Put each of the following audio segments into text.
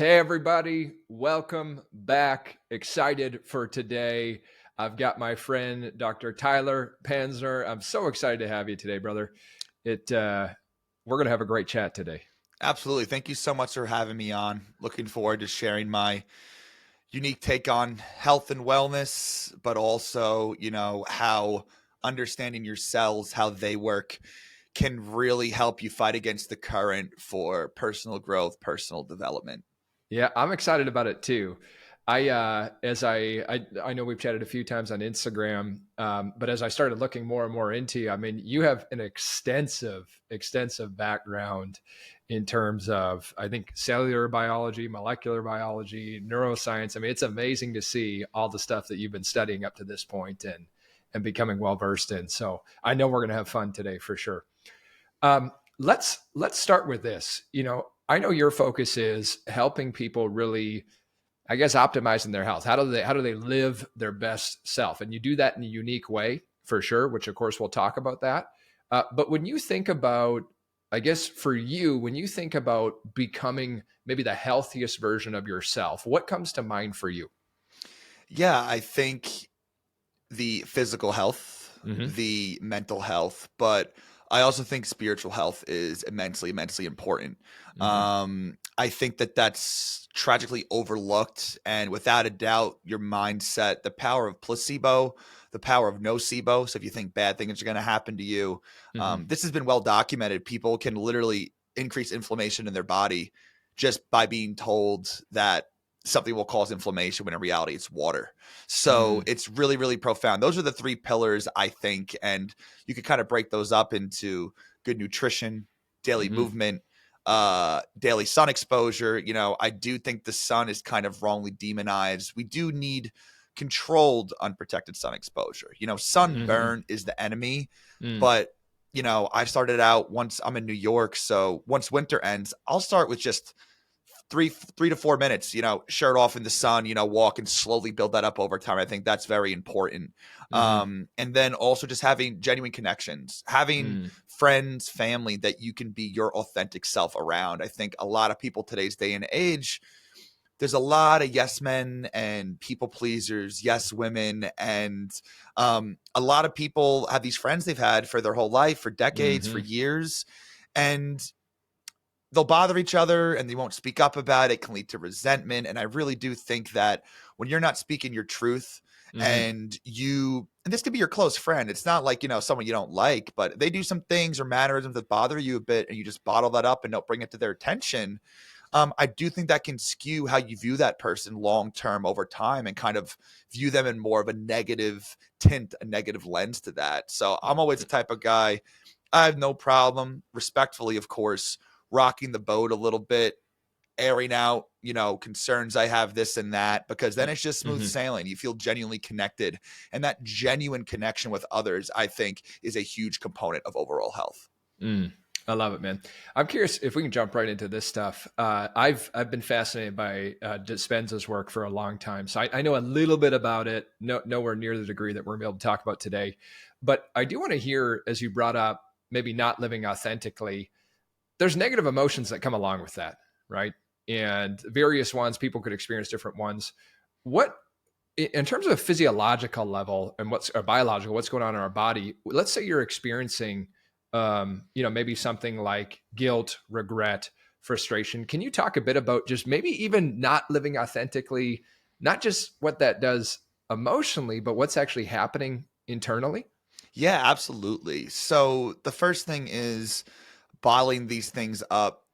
Hey, everybody. Welcome back. Excited for today. I've got my friend, Dr. Tyler Panzner. I'm so excited to have you today, brother. We're going to have a great chat today. Absolutely. Thank you so much for having me on. Looking forward to sharing my unique take on health and wellness, but also, how understanding your cells, how they work, can really help you fight against the current for personal growth, personal development. Yeah, I'm excited about it too. I know we've chatted a few times on Instagram, but as I started looking more and more into you, I mean, you have an extensive background in terms of, I think, cellular biology, molecular biology, neuroscience. I mean, it's amazing to see all the stuff that you've been studying up to this point and becoming well versed in. So I know we're going to have fun today for sure. Let's start with this. I know your focus is helping people really, I guess, optimizing their health. How do they live their best self? And you do that in a unique way for sure, which of course we'll talk about that. But when you think about, I guess for you, when you think about becoming maybe the healthiest version of yourself, what comes to mind for you? Yeah, I think the physical health, Hmm. the mental health, but I also think spiritual health is immensely, immensely important. Hmm. I think that that's tragically overlooked, and without a doubt, your mindset, the power of placebo, the power of nocebo. So if you think bad things are going to happen to you, Hmm. this has been well documented. People can literally increase inflammation in their body just by being told that something will cause inflammation when in reality it's water. So Mm. it's really, really profound. Those are the three pillars, I think. And you could kind of break those up into good nutrition, daily Hmm. movement, daily sun exposure. I do think the sun is kind of wrongly demonized. We do need controlled, unprotected sun exposure. Hmm. Sunburn is the enemy, Mm. but I started out once I'm in New York. So once winter ends, I'll start with just three to 4 minutes, shirt off in the sun, walk and slowly build that up over time. I think that's very important. Hmm. And then also just having genuine connections, having Mm. friends, family that you can be your authentic self around. I think a lot of people today's day and age, there's a lot of yes men and people pleasers, yes women, and a lot of people have these friends they've had for their whole life, for decades, for Hmm. years, and they'll bother each other and they won't speak up about it. It can lead to resentment. And I really do think that when you're not speaking your truth Hmm. and this could be your close friend, it's not like, someone you don't like, but they do some things or mannerisms that bother you a bit and you just bottle that up and don't bring it to their attention. I do think that can skew how you view that person long term over time and kind of view them in more of a negative tint, a negative lens to that. So I'm always the type of guy, I have no problem, respectfully, of course, rocking the boat a little bit, airing out, concerns I have, this and that, because then it's just smooth Hmm. sailing. You feel genuinely connected. And that genuine connection with others, I think, is a huge component of overall health. Mm, I love it, man. I'm curious if we can jump right into this stuff. I've been fascinated by Dispenza's work for a long time, so I know a little bit about it. Nowhere near the degree that we're going to be able to talk about today, but I do want to hear, as you brought up, maybe not living authentically. There's negative emotions that come along with that, right? And various ones, people could experience different ones. What, in terms of a physiological level and what's or biological, what's going on in our body? Let's say you're experiencing, maybe something like guilt, regret, frustration. Can you talk a bit about just maybe even not living authentically, not just what that does emotionally, but what's actually happening internally? Yeah, absolutely. So the first thing is bottling these things up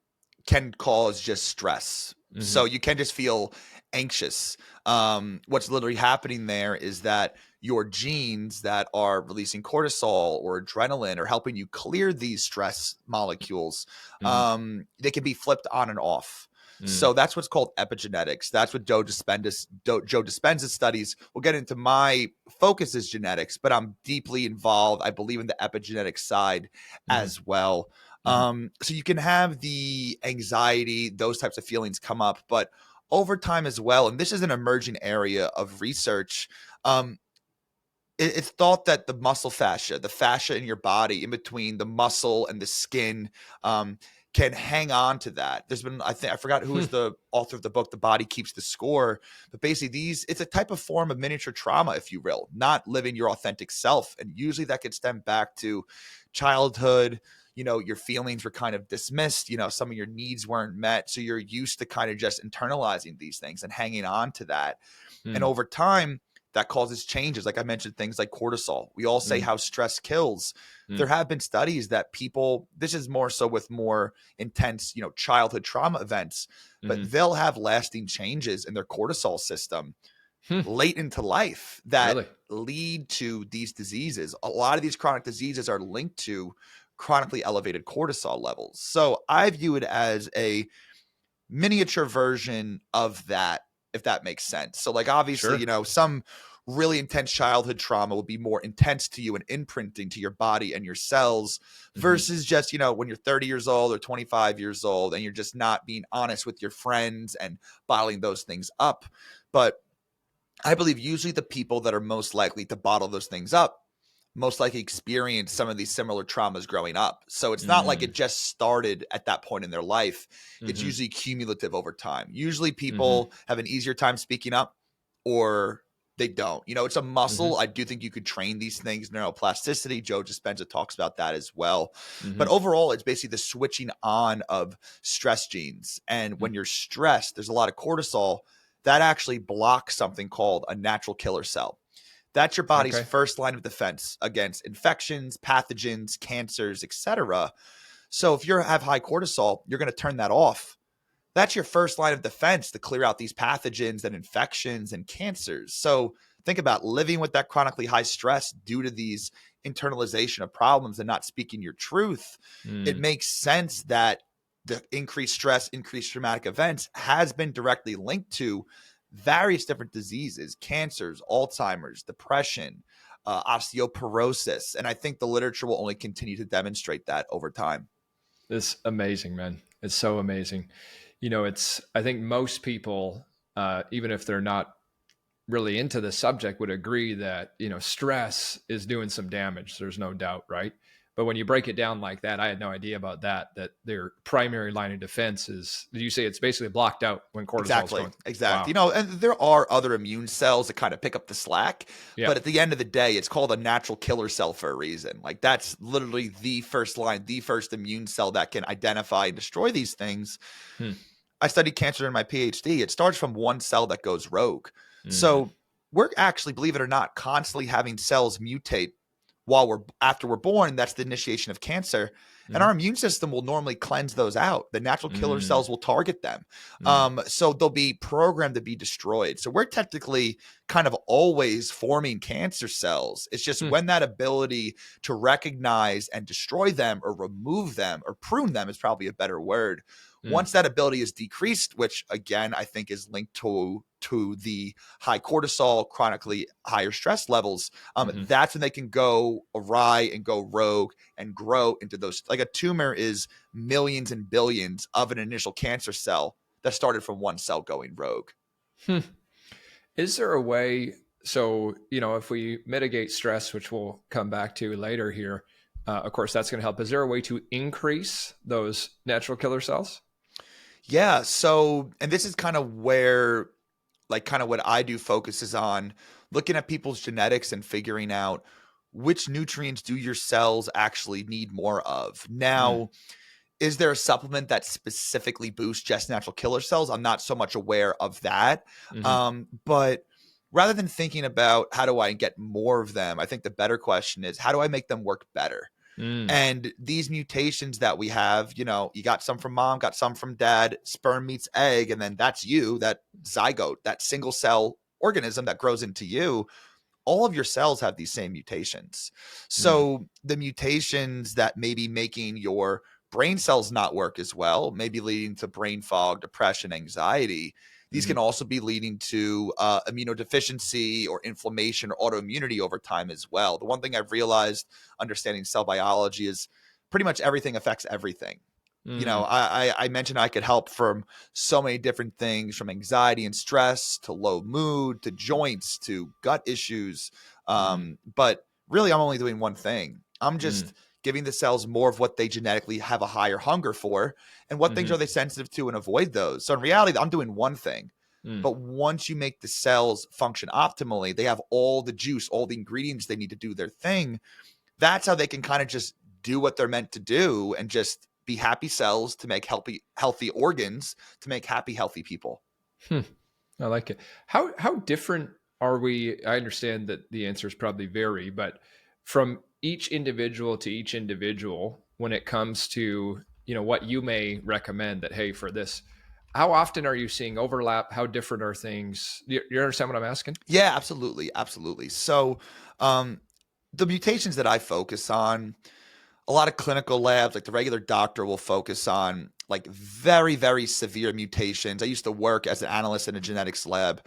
can cause just stress. So Hmm. you can just feel anxious. What's literally happening there is that your genes that are releasing cortisol or adrenaline are helping you clear these stress molecules. Hmm. They can be flipped on and off. Mm. So that's what's called epigenetics. That's what Joe Dispenza studies. We'll get into my focus is genetics, but I'm deeply involved. I believe in the epigenetic side Hmm. as well. Hmm. So you can have the anxiety, those types of feelings come up, but over time as well, and this is an emerging area of research. Um, it's thought that the muscle fascia, the fascia in your body, in between the muscle and the skin, um, can hang on to that. There's been, I forgot who is the author of the book, The Body Keeps the Score, but basically it's a type of form of miniature trauma, if you will, not living your authentic self. And usually that could stem back to childhood. Your feelings were kind of dismissed, some of your needs weren't met. So you're used to kind of just internalizing these things and hanging on to that. And over time, that causes changes. Like I mentioned, things like cortisol. We all say how stress kills. There have been studies that people, this is more so with more intense, childhood trauma events, but they'll have lasting changes in their cortisol system late into life that Really? lead to these diseases. A lot of these chronic diseases are linked to chronically elevated cortisol levels. So I view it as a miniature version of that, if that makes sense. So like, obviously, Sure. some really intense childhood trauma will be more intense to you and imprinting to your body and your cells versus just, when you're 30 years old or 25 years old and you're just not being honest with your friends and bottling those things up. But I believe usually the people that are most likely to bottle those things up most likely experience some of these similar traumas growing up. So it's not like it just started at that point in their life. It's usually cumulative over time. Usually people have an easier time speaking up or they don't. It's a muscle. I do think you could train these things, neuroplasticity. Joe Dispenza talks about that as well. But overall, it's basically the switching on of stress genes. And when you're stressed, there's a lot of cortisol that actually blocks something called a natural killer cell. That's your body's first line of defense against infections, pathogens, cancers, etc. So if you have high cortisol, you're going to turn that off. That's your first line of defense to clear out these pathogens and infections and cancers. So think about living with that chronically high stress due to these internalization of problems and not speaking your truth. It makes sense that the increased stress, increased traumatic events has been directly linked to various different diseases, cancers, Alzheimer's, depression, osteoporosis. And I think the literature will only continue to demonstrate that over time. It's amazing, man. It's so amazing. I think most people, even if they're not really into the subject, would agree that, stress is doing some damage. There's no doubt, right? But when you break it down like that, I had no idea about that their primary line of defense is, you say it's basically blocked out when cortisol's going. Exactly. Wow. And there are other immune cells that kind of pick up the slack. Yeah. But at the end of the day, it's called a natural killer cell for a reason. Like that's literally the first line, the first immune cell that can identify and destroy these things. I studied cancer in my PhD. It starts from one cell that goes rogue. So we're actually, believe it or not, constantly having cells mutate after we're born. That's the initiation of cancer. And our immune system will normally cleanse those out. The natural killer cells will target them. So they'll be programmed to be destroyed. So we're technically kind of always forming cancer cells. It's just when that ability to recognize and destroy them or remove them or prune them is probably a better word. Once that ability is decreased, which again, I think is linked to the high cortisol, chronically higher stress levels, that's when they can go awry and go rogue and grow into those. Like a tumor is millions and billions of an initial cancer cell that started from one cell going rogue. Is there a way, so, if we mitigate stress, which we'll come back to later here, of course, that's going to help. Is there a way to increase those natural killer cells? Yeah. So, and this is kind of where, like, kind of what I do focuses on looking at people's genetics and figuring out which nutrients do your cells actually need more of. Now, is there a supplement that specifically boosts just natural killer cells? I'm not so much aware of that. But rather than thinking about how do I get more of them, I think the better question is, how do I make them work better? And these mutations that we have, you got some from mom, got some from dad, sperm meets egg, and then that's you, that zygote, that single cell organism that grows into you. All of your cells have these same mutations. So the mutations that may be making your brain cells not work as well, maybe leading to brain fog, depression, anxiety. These can also be leading to immunodeficiency or inflammation or autoimmunity over time as well. The one thing I've realized understanding cell biology is pretty much everything affects everything. I mentioned I could help from so many different things, from anxiety and stress to low mood to joints to gut issues. But really, I'm only doing one thing. I'm just giving the cells more of what they genetically have a higher hunger for, and what things Mm-hmm. are they sensitive to, and avoid those. So in reality, I'm doing one thing. Mm. But once you make the cells function optimally, they have all the juice, all the ingredients they need to do their thing. That's how they can kind of just do what they're meant to do and just be happy cells to make healthy organs to make happy, healthy people. Hmm. I like it. How different are we? I understand that the answers probably vary, but from each individual to each individual, when it comes to what you may recommend that, hey, for this, how often are you seeing overlap? How different are things? You understand what I'm asking? Yeah, absolutely. Absolutely. So, the mutations that I focus on, a lot of clinical labs, like the regular doctor, will focus on like very, very severe mutations. I used to work as an analyst in a genetics lab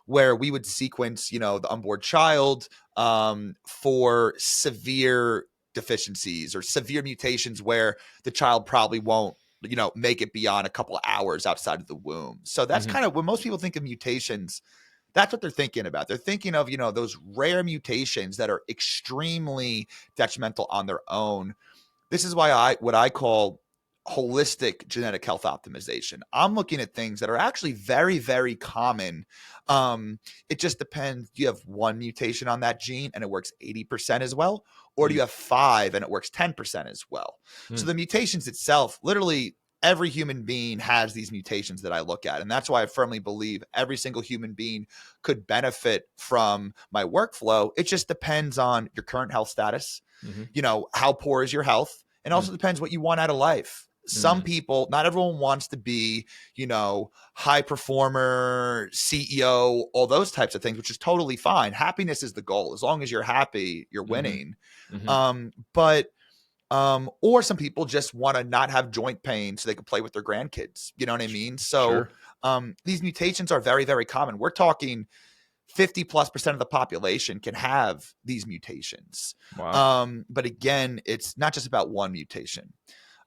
where we would sequence, the unborn child for severe deficiencies or severe mutations where the child probably won't, make it beyond a couple of hours outside of the womb. So that's Hmm. kind of when most people think of mutations, that's what they're thinking about. They're thinking of, those rare mutations that are extremely detrimental on their own. This is why what I call holistic genetic health optimization. I'm looking at things that are actually very, very common. It just depends. Do you have one mutation on that gene and it works 80% as well? Or do you Mm. have five and it works 10% as well? So Mm. the mutations itself, literally every human being has these mutations that I look at. And that's why I firmly believe every single human being could benefit from my workflow. It just depends on your current health status, Hmm. how poor is your health, and Mm. also depends what you want out of life. Some Mm. people, not everyone wants to be, high performer, CEO, all those types of things, which is totally fine. Happiness is the goal. As long as you're happy, you're Hmm. winning. Hmm. But or some people just want to not have joint pain so they can play with their grandkids. You know what I mean? So Sure. these mutations are very, very common. We're talking 50+% of the population can have these mutations. Wow. But again, it's not just about one mutation.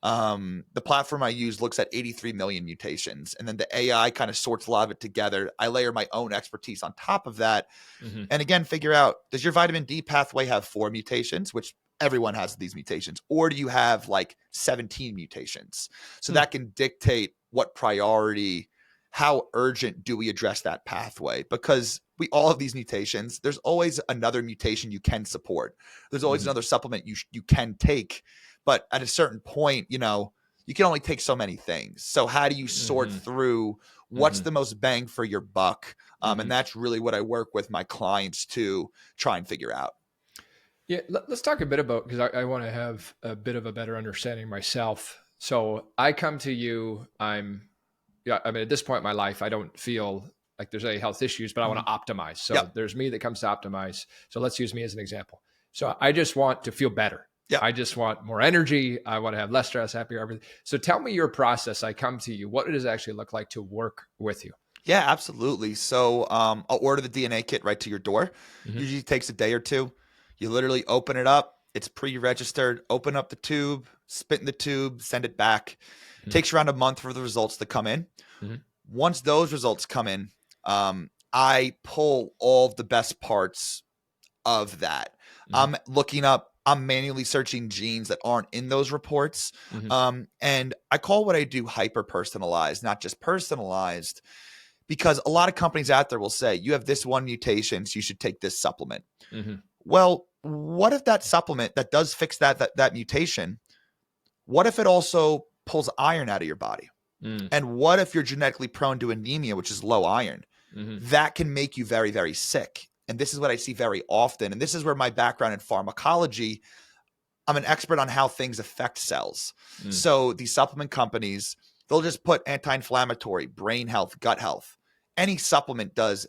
The platform I use looks at 83 million mutations, and then the AI kind of sorts a lot of it together. I layer my own expertise on top of that. Hmm. And again, figure out, does your vitamin D pathway have 4 mutations, which everyone has these mutations, or do you have like 17 mutations? So Hmm. that can dictate what priority, how urgent do we address that pathway? Because we all have these mutations. There's always another mutation you can support. There's always Hmm. another supplement you can take. But at a certain point, you can only take so many things. So how do you sort Hmm. through what's Hmm. the most bang for your buck? And Hmm. that's really what I work with my clients to try and figure out. Yeah, let's talk a bit about, because I want to have a bit of a better understanding myself. So I come to you, yeah, I mean, at this point in my life, I don't feel like there's any health issues, but I want Mhm. to optimize. So Yep. there's me that comes to optimize. So let's use me as an example. So I just want to feel better. Yep. I just want more energy. I want to have less stress, happier, everything. So tell me your process. I come to you. What does it actually look like to work with you? Yeah, absolutely. So I'll order the DNA kit right to your door. Hmm. Usually takes a day or two. You literally open it up. It's pre-registered. Open up the tube, spit in the tube, send it back. Hmm. Takes around a month for the results to come in. Hmm. Once those results come in, I pull all of the best parts of that. Hmm. I'm manually searching genes that aren't in those reports. Hmm. And I call what I do hyper personalized, not just personalized, because a lot of companies out there will say, you have this one mutation, so you should take this supplement. Hmm. Well, what if that supplement that does fix that mutation, what if it also pulls iron out of your body? Hmm. And what if you're genetically prone to anemia, which is low iron? Hmm. That can make you very, very sick. And this is what I see very often. And this is where my background in pharmacology, I'm an expert on how things affect cells. Hmm. So these supplement companies, they'll just put anti-inflammatory, brain health, gut health. Any supplement does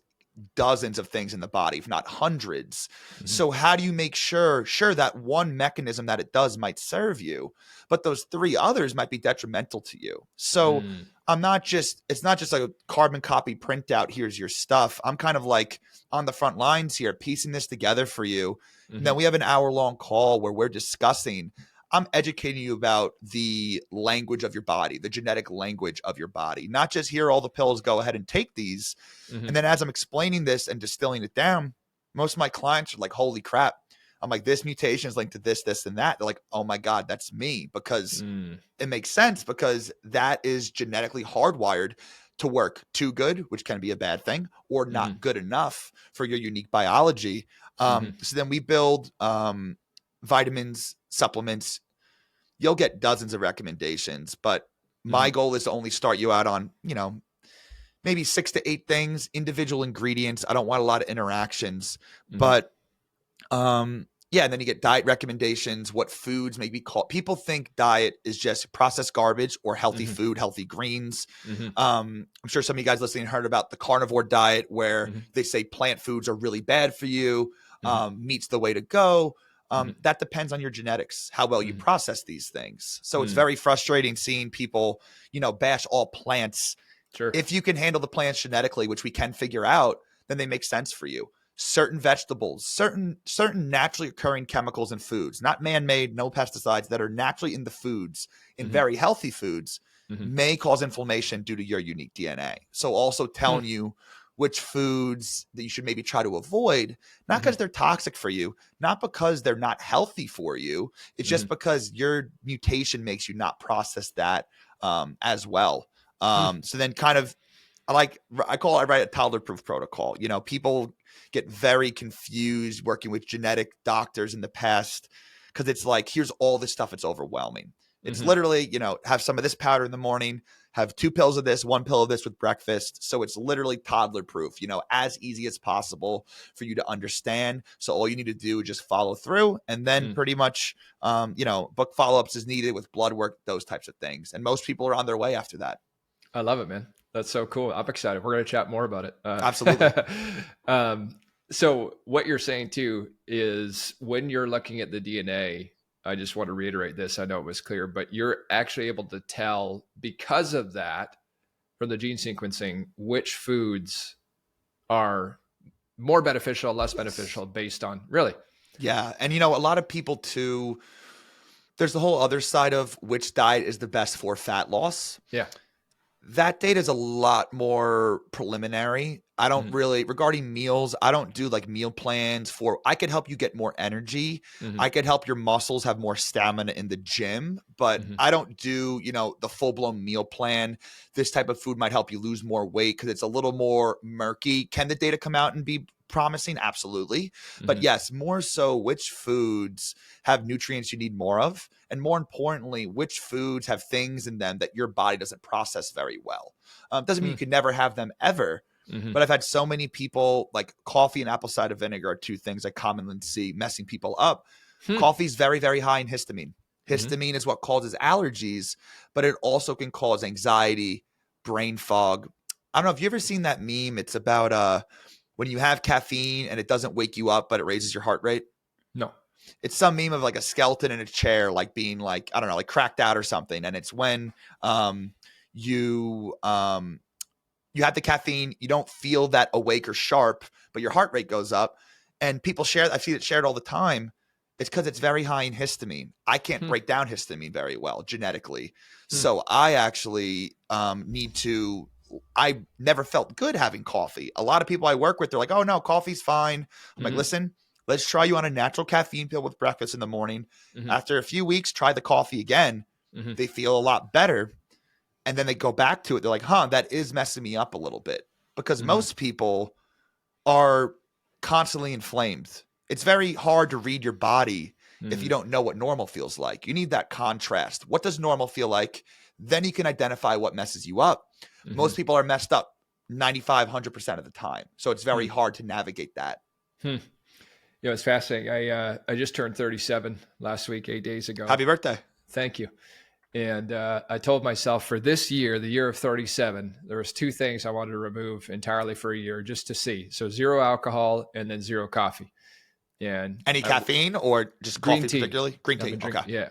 dozens of things in the body, if not hundreds. Hmm. So how do you make sure that one mechanism that it does might serve you, but those three others might be detrimental to you? So Hmm. it's not just like a carbon copy printout. Here's your stuff. I'm kind of like on the front lines here, piecing this together for you. And then Hmm. we have an hour-long call where we're discussing, I'm educating you about the language of your body, the genetic language of your body, not just here, all the pills, go ahead and take these. Hmm. And then as I'm explaining this and distilling it down, most of my clients are like, holy crap, I'm like, this mutation is linked to this, this, and that. They're like, oh my God, that's me, because Mm. it makes sense, because that is genetically hardwired to work too good, which can be a bad thing, or Mm-hmm. not good enough for your unique biology. Mm-hmm. So then we build vitamins, supplements. You'll get dozens of recommendations, but my Mm-hmm. goal is to only start you out on, maybe 6 to 8 things, individual ingredients. I don't want a lot of interactions, Mm-hmm. but yeah, and then you get diet recommendations, what foods may be called. People think diet is just processed garbage or healthy Mm-hmm. food, healthy greens. Mm-hmm. I'm sure some of you guys listening heard about the carnivore diet, where Mm-hmm. they say plant foods are really bad for you. Mm-hmm. Meat's the way to go. Mm-hmm. That depends on your genetics, how well you Mm-hmm. process these things. So it's Mm-hmm. very frustrating seeing people, bash all plants. Sure. If you can handle the plants genetically, which we can figure out, then they make sense for you. Certain vegetables, certain naturally occurring chemicals in foods, not man-made, no pesticides, that are naturally in the foods, in Mm-hmm. very healthy foods, Mm-hmm. may cause inflammation due to your unique DNA. So also telling you which foods that you should maybe try to avoid, not because they're toxic for you, not because they're not healthy for you. It's just because your mutation makes you not process that as well. So then kind of, I write a toddler proof protocol. People get very confused working with genetic doctors in the past, because it's like, here's all this stuff. It's overwhelming. It's literally, have some of this powder in the morning, have 2 pills of this, 1 pill of this with breakfast. So it's literally toddler proof, as easy as possible for you to understand. So all you need to do is just follow through, and then pretty much, book follow-ups is needed with blood work, those types of things. And most people are on their way after that. I love it, man. That's so cool. I'm excited. We're going to chat more about it. Absolutely. So what you're saying too is, when you're looking at the DNA, I just want to reiterate this. I know it was clear, but you're actually able to tell, because of that, from the gene sequencing, which foods are more beneficial, less beneficial, based on, really. Yeah. And, a lot of people too, there's the whole other side of which diet is the best for fat loss. Yeah. That data is a lot more preliminary. I don't really, regarding meals, I don't do like meal plans I could help you get more energy. I could help your muscles have more stamina in the gym, but I don't do, the full blown meal plan. This type of food might help you lose more weight because it's a little more murky. Can the data come out and be promising? Absolutely. But yes, more so which foods have nutrients you need more of, and more importantly, which foods have things in them that your body doesn't process very well. Doesn't mean you can never have them ever, but I've had so many people, like coffee and apple cider vinegar are 2 things I commonly see messing people up. Coffee is very, very high in histamine. Histamine is what causes allergies, but it also can cause anxiety, brain fog. I don't know if you ever seen that meme. It's about when you have caffeine and it doesn't wake you up, but it raises your heart rate. No. It's some meme of like a skeleton in a chair, like being like, I don't know, like cracked out or something. And it's when you have the caffeine, you don't feel that awake or sharp, but your heart rate goes up. And people share, I see it shared all the time. It's because it's very high in histamine. I can't break down histamine very well genetically. So I actually I never felt good having coffee. A lot of people I work with, they're like, oh no, coffee's fine. I'm like, listen, let's try you on a natural caffeine pill with breakfast in the morning. After a few weeks, try the coffee again. They feel a lot better. And then they go back to it. They're like, that is messing me up a little bit, because most people are constantly inflamed. It's very hard to read your body if you don't know what normal feels like. You need that contrast. What does normal feel like? Then you can identify what messes you up. Most people are messed up 95, 100% of the time. So it's very hard to navigate that. It's fascinating. I just turned 37 last week, 8 days ago. Happy birthday. Thank you. And I told myself, for this year, the year of 37, there was 2 things I wanted to remove entirely for a year, just to see. So 0 alcohol and then 0 coffee. And any caffeine or just green coffee tea. particularly? Green tea. Okay. Yeah.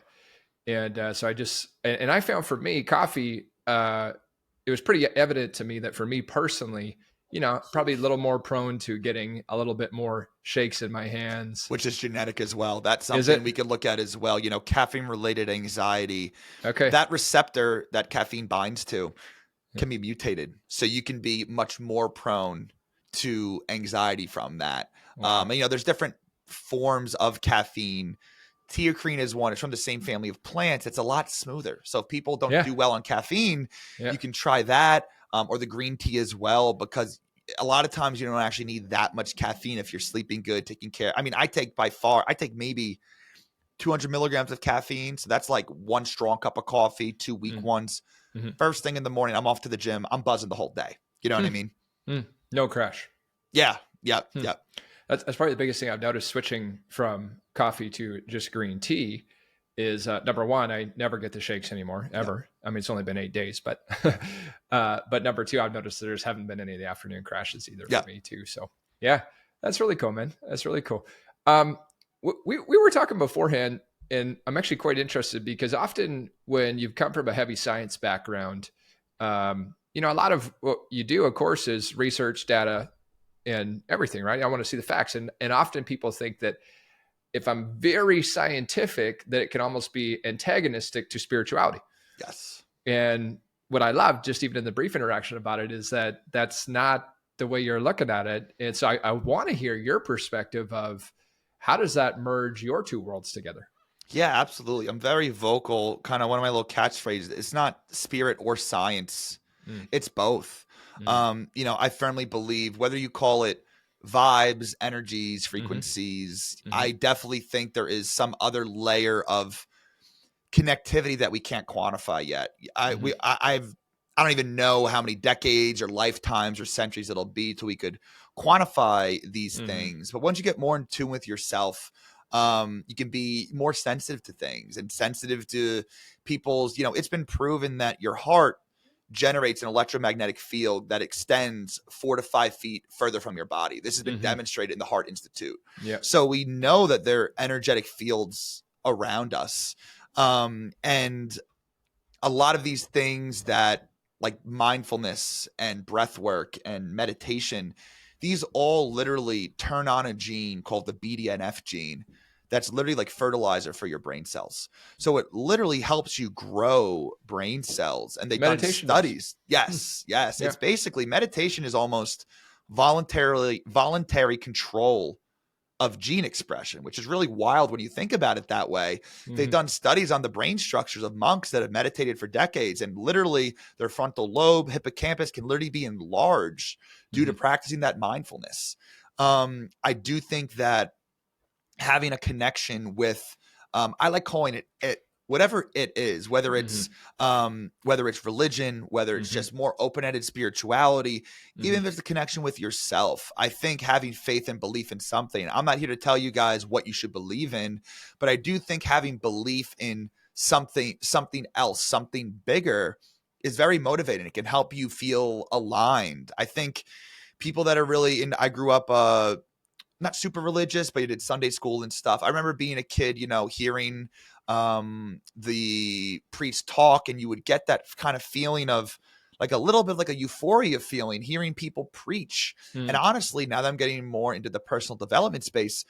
And so I found, for me, coffee, it was pretty evident to me that for me personally, probably a little more prone to getting a little bit more shakes in my hands. Which is genetic as well. That's something we could look at as well. Caffeine-related anxiety. Okay. That receptor that caffeine binds to can be mutated. So you can be much more prone to anxiety from that. Wow. And, there's different forms of caffeine. Teocrine is one. It's from the same family of plants. It's a lot smoother. So if people don't Yeah. do well on caffeine, Yeah. you can try that, or the green tea as well, because a lot of times you don't actually need that much caffeine if you're sleeping good, taking care. I mean, I take maybe 200 milligrams of caffeine. So that's like one strong cup of coffee, 2 weak Mm. ones. Mm-hmm. First thing in the morning, I'm off to the gym. I'm buzzing the whole day. You know what I mean? No crash. Yeah. Yep. Hmm. Yep. That's probably the biggest thing I've noticed switching from coffee to just green tea is number one, I never get the shakes anymore, ever. I mean, it's only been 8 days, but number two, I've noticed there haven't been any of the afternoon crashes either for me too. So yeah, that's really cool, man. That's really cool. We were talking beforehand, and I'm actually quite interested because often when you've come from a heavy science background, a lot of what you do, of course, is research, data, and everything, right? I want to see the facts. And often people think that if I'm very scientific, that it can almost be antagonistic to spirituality. Yes. And what I love, just even in the brief interaction about it, is that that's not the way you're looking at it. And so I want to hear your perspective of how does that merge your two worlds together? Yeah, absolutely. I'm very vocal. Kind of one of my little catchphrases. It's not spirit or science. It's both. I firmly believe whether you call it vibes, energies, frequencies, I definitely think there is some other layer of connectivity that we can't quantify yet. I don't even know how many decades or lifetimes or centuries it'll be till we could quantify these things. But once you get more in tune with yourself, you can be more sensitive to things and sensitive to people's, it's been proven that your heart generates an electromagnetic field that extends 4 to 5 feet further from your body. This has been demonstrated in the Heart Institute. Yeah. So we know that there are energetic fields around us. And a lot of these things that like mindfulness and breath work and meditation, these all literally turn on a gene called the BDNF gene. That's literally like fertilizer for your brain cells. So it literally helps you grow brain cells. And they've done studies. Yes. Yeah. It's basically meditation is almost voluntary control of gene expression, which is really wild when you think about it that way. They've done studies on the brain structures of monks that have meditated for decades, and literally their frontal lobe, hippocampus can literally be enlarged due to practicing that mindfulness. I do think that having a connection with, I like calling it whatever it is, whether it's religion, whether it's just more open-ended spirituality, even if it's a connection with yourself. I think having faith and belief in something, I'm not here to tell you guys what you should believe in, but I do think having belief in something else, something bigger is very motivating. It can help you feel aligned. I think people that are really I grew up, not super religious, but you did Sunday school and stuff. I remember being a kid, hearing the priest talk, and you would get that kind of feeling of like a little bit like a euphoria feeling, hearing people preach. And honestly, now that I'm getting more into the personal development space,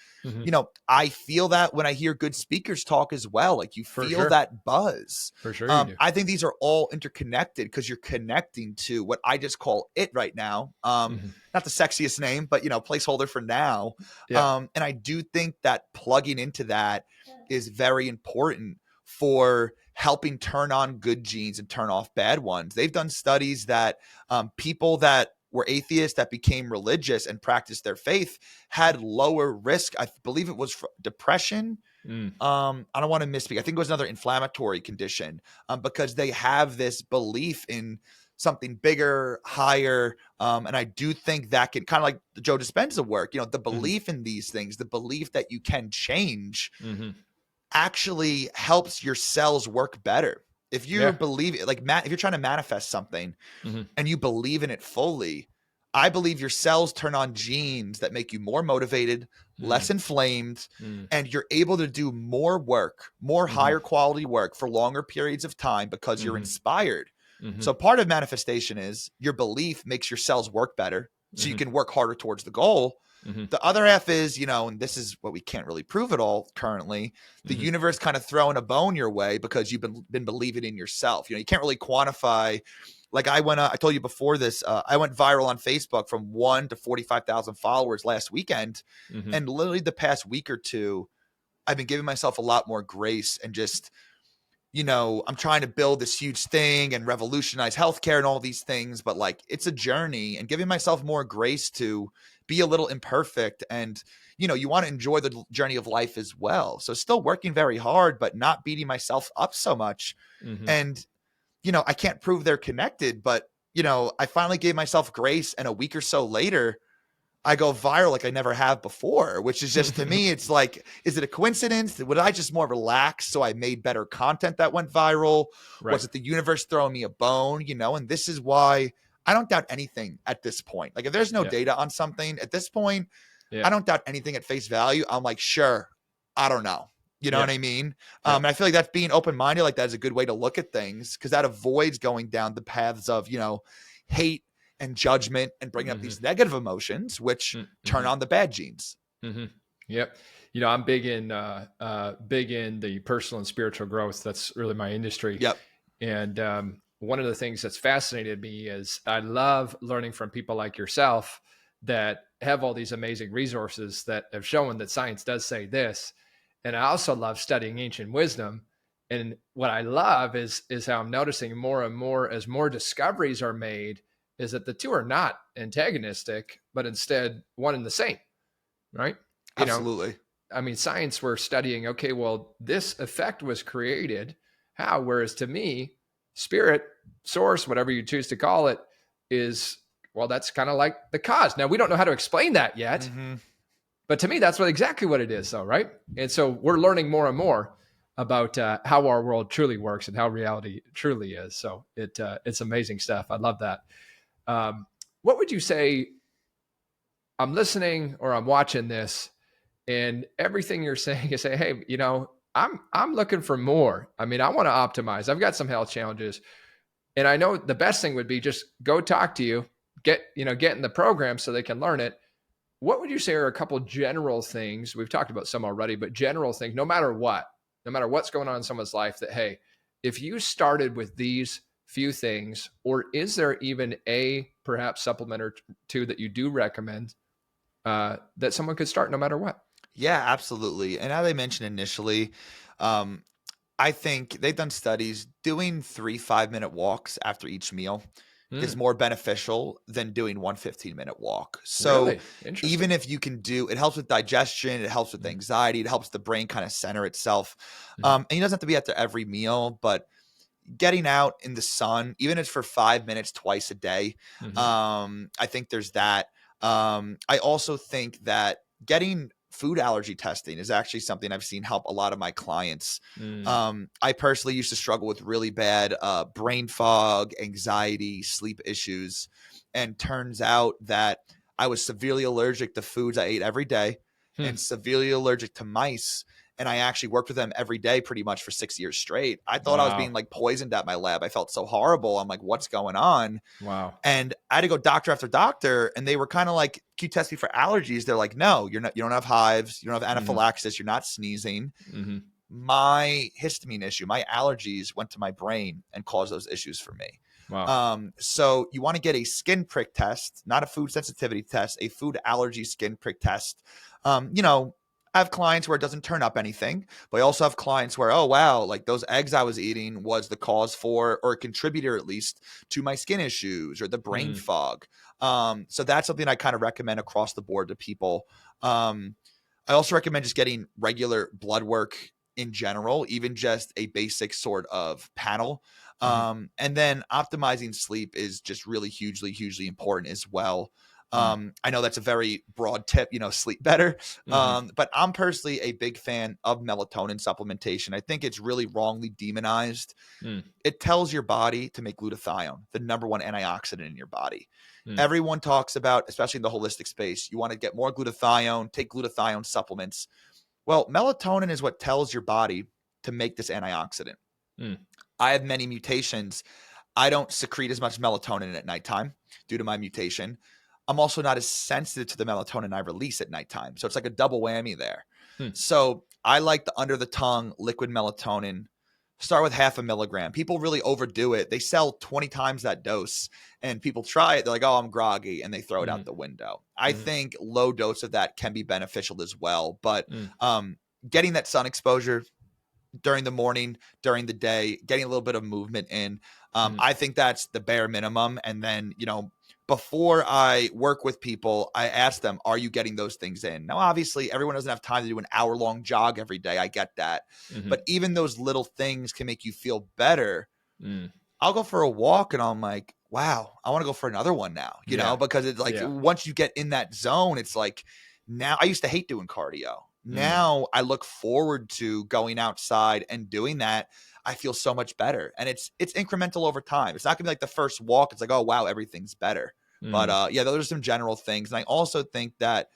I feel that when I hear good speakers talk as well, like you feel that buzz. For sure you do. I think these are all interconnected because you're connecting to what I just call it right now. Not the sexiest name, but placeholder for now. And I do think that plugging into that is very important for helping turn on good genes and turn off bad ones. They've done studies that people that were atheists that became religious and practiced their faith had lower risk. I believe it was for depression. I don't want to misspeak. I think it was another inflammatory condition, because they have this belief in something bigger, higher. And I do think that can kind of like the Joe Dispenza work, the belief in these things, the belief that you can change actually helps your cells work better. If you're believing, if you're trying to manifest something and you believe in it fully, I believe your cells turn on genes that make you more motivated, less inflamed, and you're able to do more work, more higher quality work for longer periods of time because you're inspired. So part of manifestation is your belief makes your cells work better, so you can work harder towards the goal. The other half is, and this is what we can't really prove at all currently, the universe kind of throwing a bone your way because you've been believing in yourself. You can't really quantify Like I told you before this, I went viral on Facebook from 1 to 45,000 followers last weekend. Mm-hmm. And literally the past week or two, I've been giving myself a lot more grace and just, I'm trying to build this huge thing and revolutionize healthcare and all these things, but like it's a journey, and giving myself more grace to be a little imperfect. And, you want to enjoy the journey of life as well. So still working very hard, but not beating myself up so much. Mm-hmm. And, I can't prove they're connected, but, I finally gave myself grace, and a week or so later, I go viral like I never have before, which is just, to me, it's like, is it a coincidence? Would I just more relax so I made better content that went viral? Right. Was it the universe throwing me a bone? And this is why I don't doubt anything at this point. Like if there's no data on something at this point, I don't doubt anything at face value. I'm like, sure, I don't know. You know what I mean? And I feel like that's being open-minded. Like that is a good way to look at things, because that avoids going down the paths of, hate and judgment and bring up these negative emotions, which turn on the bad genes. Mm-hmm. Yep. I'm big in the personal and spiritual growth. That's really my industry. Yep. And one of the things that's fascinated me is I love learning from people like yourself that have all these amazing resources that have shown that science does say this. And I also love studying ancient wisdom. And what I love is how I'm noticing more and more as more discoveries are made, is that the two are not antagonistic, but instead one and the same, right? Absolutely. Science, we're studying, okay, well, this effect was created. How? Whereas to me, spirit, source, whatever you choose to call it, is, well, that's kind of like the cause. Now, we don't know how to explain that yet, but to me, that's exactly what it is, though, right? And so we're learning more and more about how our world truly works and how reality truly is. So it's amazing stuff. I love that. What would you say? I'm listening or I'm watching this, and everything you're saying is saying, hey, I'm looking for more. I want to optimize. I've got some health challenges, and I know the best thing would be just go talk to you, get in the program so they can learn it. What would you say are a couple general things? We've talked about some already, but general things, no matter what's going on in someone's life, that, hey, if you started with these few things, or is there even a perhaps supplement or two that you do recommend that someone could start no matter what? Yeah, absolutely. And as I mentioned initially, I think they've done studies doing 3 5-minute walks after each meal is more beneficial than doing 1 15-minute walk. So Really? Interesting. even if you can it helps with digestion, it helps with anxiety, it helps the brain kind of center itself. And it doesn't have to be after every meal, but getting out in the sun, even if it's for 5 minutes twice a day, I think there's that. I also think that getting food allergy testing is actually something I've seen help a lot of my clients. I personally used to struggle with really bad brain fog, anxiety, sleep issues. And turns out that I was severely allergic to foods I ate every day and severely allergic to mice. And I actually worked with them every day pretty much for 6 years straight. I thought I was being like poisoned at my lab. I felt so horrible. I'm like, what's going on? Wow. And I had to go doctor after doctor, and they were kind of like, can you test me for allergies? They're like, no, you don't have hives. You don't have anaphylaxis. You're not sneezing. My histamine issue, my allergies went to my brain and caused those issues for me. Wow. So you want to get a skin prick test, not a food sensitivity test, a food allergy skin prick test. I have clients where it doesn't turn up anything, but I also have clients where, oh, wow, like those eggs I was eating was the cause for, or a contributor at least, to my skin issues or the brain fog. So that's something I kind of recommend across the board to people. I also recommend just getting regular blood work in general, even just a basic sort of panel. And then optimizing sleep is just really hugely important as well. I know that's a very broad tip, sleep better. But I'm personally a big fan of melatonin supplementation. I think it's really wrongly demonized. It tells your body to make glutathione, the number one antioxidant in your body. Everyone talks about, especially in the holistic space, you want to get more glutathione, take glutathione supplements. Well, melatonin is what tells your body to make this antioxidant. I have many mutations. I don't secrete as much melatonin at nighttime due to my mutation. I'm also not as sensitive to the melatonin I release at nighttime. So it's like a double whammy there. So I like the under the tongue liquid melatonin start with 0.5 milligram. People really overdo it. They sell 20 times that dose, and people try it. They're like, oh, I'm groggy, and they throw it out Mm, the window. I mm, think low dose of that can be beneficial as well. But mm, getting that sun exposure during the morning, during the day, getting a little bit of movement in, mm, I think that's the bare minimum. And then, before I work with people, I ask them, are you getting those things in? Now, obviously, everyone doesn't have time to do an hour-long jog every day. I get that. mm, But even those little things can make you feel better. mm. I'll go for a walk and I'm like, wow, I want to go for another one now, Yeah. because it's like Yeah. once you get in that zone, it's like now I used to hate doing cardio. Mm, Now I look forward to going outside and doing that. I feel so much better. And it's incremental over time. It's not gonna be like the first walk. It's like, oh wow, everything's better. But mm, yeah, those are some general things. And I also think that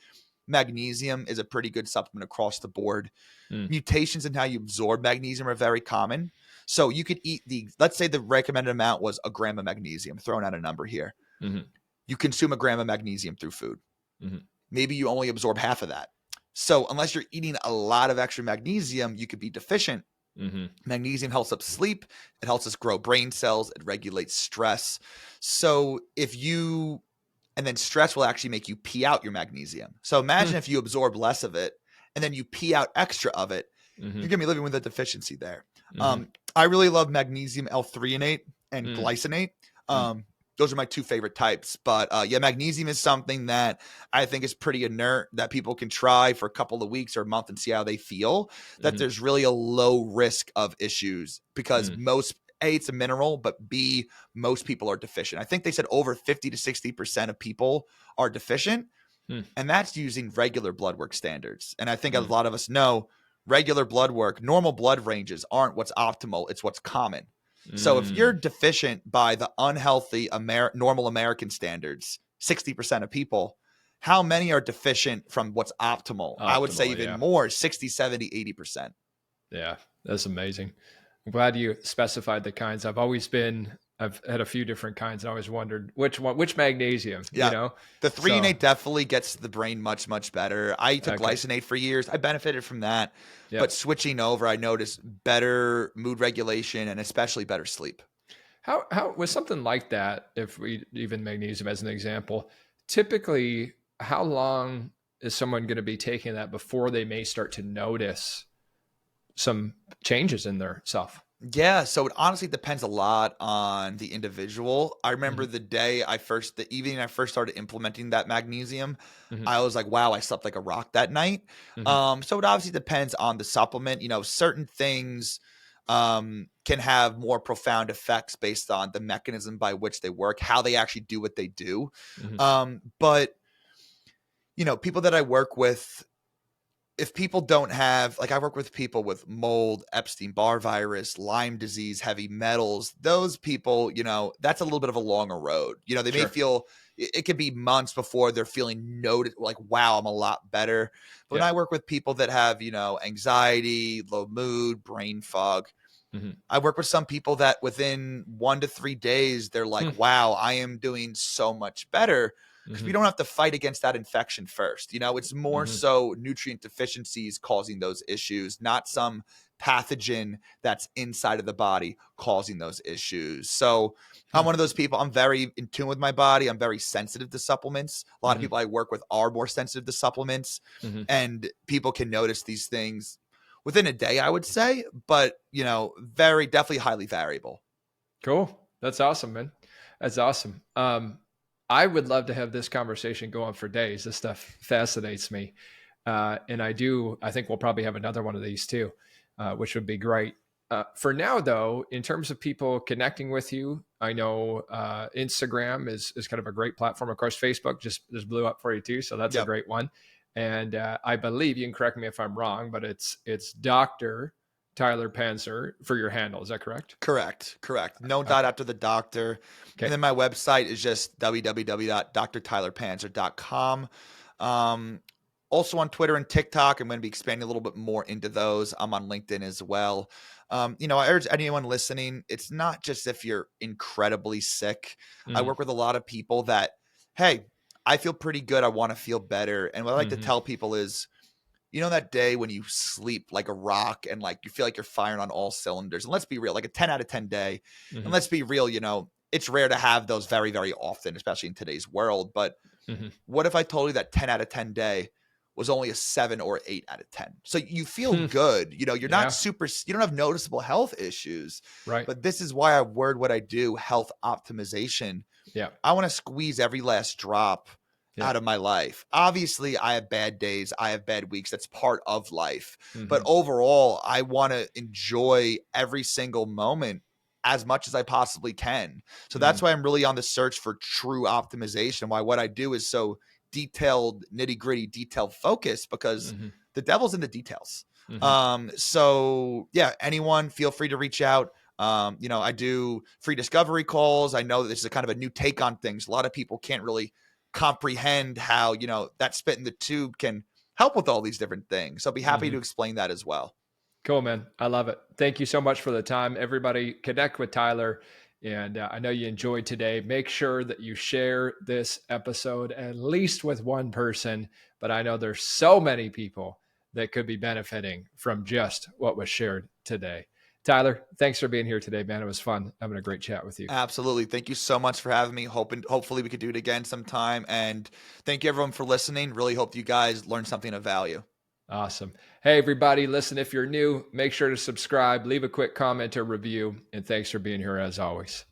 magnesium is a pretty good supplement across the board. mm, Mutations in how you absorb magnesium are very common. So you could eat let's say the recommended amount was a gram of magnesium, throwing out a number here. mm, You consume a gram of magnesium through food. mm, Maybe you only absorb half of that. So unless you're eating a lot of extra magnesium, you could be deficient. mm, Magnesium helps us sleep. It helps us grow brain cells. It regulates stress. So and then stress will actually make you pee out your magnesium. So imagine mm, if you absorb less of it and then you pee out extra of it, you're mm, going to be living with a deficiency there. mm, I really love magnesium L-threonate and mm, glycinate. mm, Those are my two favorite types. But yeah, magnesium is something that I think is pretty inert that people can try for a couple of weeks or a month and see how they feel. That mm, there's really a low risk of issues because mm. it's a mineral, but B, most people are deficient. I think they said over 50 to 60% of people are deficient, Mm, and that's using regular blood work standards. And I think a mm, lot of us know regular blood work, normal blood ranges aren't what's optimal, it's what's common. So if you're mm. deficient by the unhealthy normal American standards, 60% of people, how many are deficient from what's optimal? I would say Optimal. even Yeah. more, 60, 70, 80%. Yeah. That's amazing. I'm glad you specified the kinds. I've had a few different kinds and always wondered which magnesium, Yeah. The So, threonate definitely gets the brain much, much better. I took okay. glycinate for years. I benefited from that. But Yep. switching over, I noticed better mood regulation and especially better sleep. How with something like that, if we even magnesium as an example, typically how long is someone going to be taking that before they may start to notice some changes in their self? Yeah, so it honestly depends a lot on the individual. I remember Hmm. the evening I first started implementing that magnesium, Hmm. I was like, wow, I slept like a rock that night. Hmm. So it obviously depends on the supplement. Certain things can have more profound effects based on the mechanism by which they work, how they actually do what they do. Hmm. But people that I work with, if people don't have, like, I work with people with mold, Epstein-Barr virus, Lyme disease, heavy metals, those people, that's a little bit of a longer road. They may Sure. feel it could be months before they're feeling noted, like, wow, I'm a lot better. But when Yeah. I work with people that have, anxiety, low mood, brain fog, Hmm. I work with some people that within 1 to 3 days, they're like, wow, I am doing so much better because we Hmm. don't have to fight against that infection first. It's more Hmm. so nutrient deficiencies causing those issues, not some pathogen that's inside of the body causing those issues. So I'm one of those people. I'm very in tune with my body. I'm very sensitive to supplements. A lot of Hmm. people I work with are more sensitive to supplements, Hmm. and people can notice these things within a day, I would say, but very definitely highly variable. Cool. That's awesome, man. That's awesome. I would love to have this conversation go on for days. This stuff fascinates me. And I think we'll probably have another one of these too, which would be great. For now, though, in terms of people connecting with you, I know Instagram is kind of a great platform. Of course, Facebook just blew up for you too, so that's a Yep. great one. And I believe you can correct me if I'm wrong, but it's Doctor Tyler Panzer for your handle. Is that correct? Correct. No dot Okay. after the doctor. And Okay. then my website is just www.drtylerpanzer.com. Um, Also on Twitter and TikTok, I'm going to be expanding a little bit more into those. I'm on LinkedIn as well. I urge anyone listening, it's not just if you're incredibly sick. I Mm-hmm. work with a lot of people that, hey, I feel pretty good. I want to feel better. And what I like to Mm-hmm. tell people is You know that day when you sleep like a rock and like you feel like you're firing on all cylinders. And let's be real, like a 10 out of 10 day. And Hmm. let's be real, it's rare to have those very, very often, especially in today's world. But Hmm. what if I told you that 10 out of 10 day was only a 7 or 8 out of 10? So you feel Hmm. good. You're not Yeah. super, you don't have noticeable health issues. Right. But this is why I word what I do, health optimization. Yeah. I want to squeeze every last drop Yeah. out of my life. Obviously, I have bad days, I have bad weeks. That's part of life. But Hmm. overall, I want to enjoy every single moment as much as I possibly can. So that's Hmm. why I'm really on the search for true optimization. Why what I do is so detailed, nitty gritty, detailed focus, because Hmm. the devil's in the details. Hmm. So yeah, anyone feel free to reach out. I do free discovery calls. I know that this is a kind of a new take on things. A lot of people can't really comprehend how, that spit in the tube can help with all these different things. So I'll be happy to Hmm. explain that as well. Cool, man. I love it. Thank you so much for the time. Everybody connect with Tyler. And I know you enjoyed today. Make sure that you share this episode at least with one person. But I know there's so many people that could be benefiting from just what was shared today. Tyler, thanks for being here today, man. It was fun having a great chat with you. Absolutely. Thank you so much for having me. Hopefully we could do it again sometime. And thank you everyone for listening. Really hope you guys learned something of value. Awesome. Hey, everybody, listen, if you're new, make sure to subscribe, leave a quick comment or review. And thanks for being here as always.